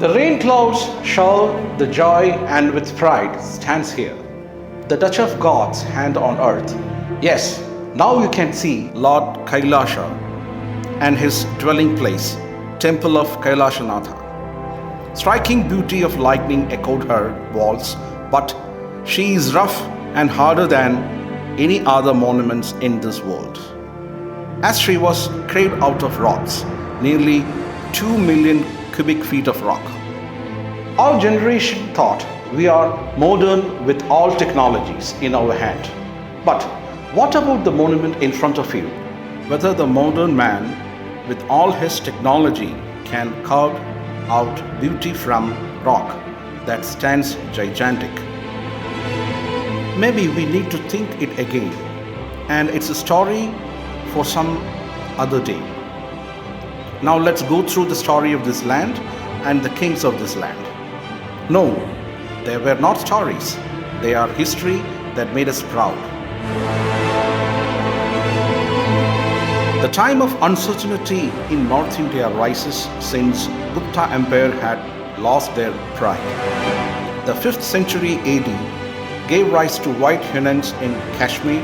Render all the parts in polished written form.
The rain clouds shower the joy and with pride stands here. The touch of God's hand on earth. Yes, now you can see Lord Kailasha and his dwelling place, temple of Kailashanatha. Striking beauty of lightning echoed her walls, but she is rough and harder than any other monuments in this world. As she was carved out of rocks, nearly 2 million cubic feet of rock. Our generation thought we are modern with all technologies in our hand. But what about the monument in front of you? Whether the modern man with all his technology can carve out beauty from rock that stands gigantic. Maybe we need to think it again, and it's a story for some other day. Now let's go through the story of this land and the kings of this land. No, they were not stories. They are history that made us proud. The time of uncertainty in North India rises since Gupta Empire had lost their pride. The 5th century AD gave rise to white Hunans in Kashmir,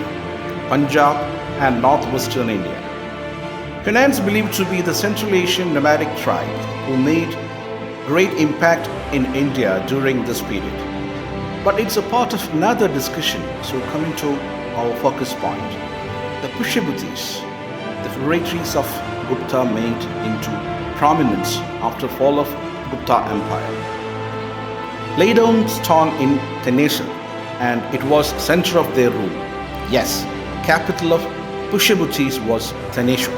Punjab and northwestern India. Hunans believed to be the Central Asian nomadic tribe who made great impact in India during this period. But it's a part of another discussion, so coming to our focus point. The Pushyabhutis, the feudatories of Gupta made into prominence after fall of Gupta Empire. Laid down stone in Thanesar, and it was center of their rule. Yes, capital of Pushyabhutis was Thanesar.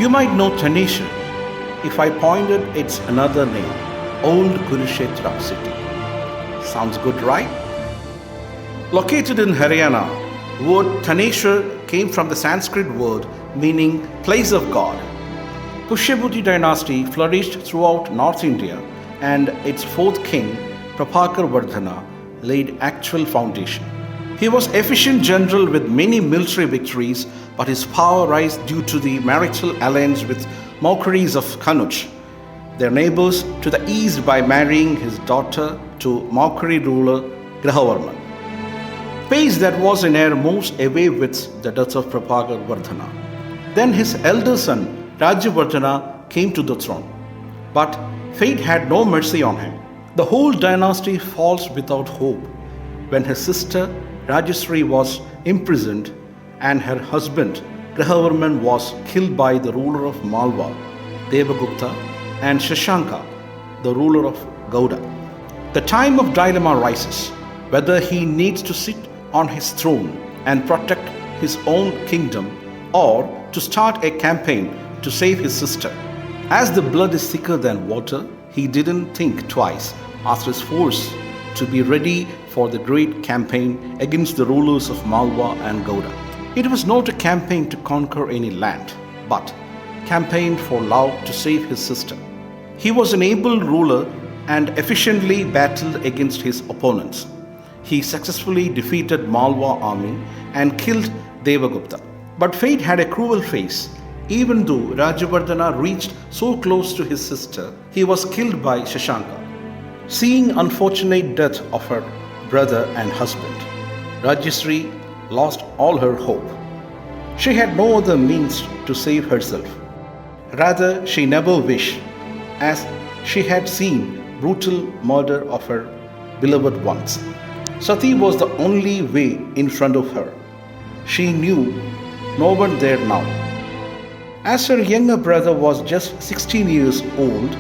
You might know Thanesar if I pointed its another name, Old Kurukshetra city. Sounds good, right? Located in Haryana, word Thanesar came from the Sanskrit word meaning place of God. Pushyabhuti dynasty flourished throughout North India, and its 4th king, Prabhakaravardhana, laid actual foundation. He was efficient general with many military victories, but his power rose due to the marital alliance with Maukaris of Kanuj, their neighbors to the east, by marrying his daughter to Maukari ruler Grahavarman. Pace that was in heir moves away with the death of Prabhakaravardhana. Then his elder son Rajyavardhana came to the throne, but fate had no mercy on him. The whole dynasty falls without hope when his sister Rajyasri was imprisoned and her husband Grahavarman was killed by the ruler of Malwa, Devagupta, and Shashanka, the ruler of Gauda. The time of dilemma rises whether he needs to sit on his throne and protect his own kingdom or to start a campaign to save his sister. As the blood is thicker than water, he didn't think twice, asked his force to be ready for the great campaign against the rulers of Malwa and Gauda. It was not a campaign to conquer any land, but campaign for love to save his sister. He was an able ruler and efficiently battled against his opponents. He successfully defeated Malwa army and killed Devagupta. But fate had a cruel face. Even though Rajyavardhana reached so close to his sister, he was killed by Shashanka. Seeing unfortunate death of her brother and husband, Rajyasri lost all her hope. She had no other means to save herself. Rather, she never wished, as she had seen brutal murder of her beloved ones. Sati was the only way in front of her. She knew no one there now. As her younger brother was just 16 years old,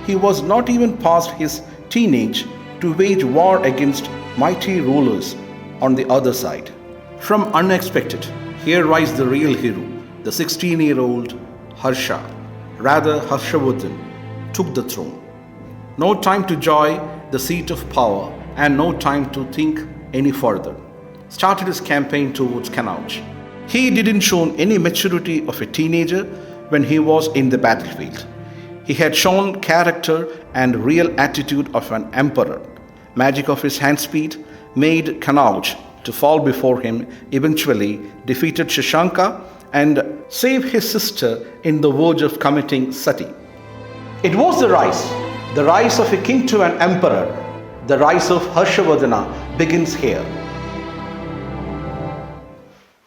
he was not even past his teenage to wage war against mighty rulers on the other side. From unexpected, here rise the real hero, the 16-year-old Harsha, rather Harshavardhana, took the throne. No time to enjoy the seat of power and no time to think any further. Started his campaign towards Kannauj. He didn't show any maturity of a teenager when he was in the battlefield. He had shown character and real attitude of an emperor. Magic of his hand speed made Kannauj to fall before him, eventually defeated Shashanka and saved his sister in the verge of committing sati. It was the rise, The rise of a king to an emperor, the rise of Harshavardhana begins here.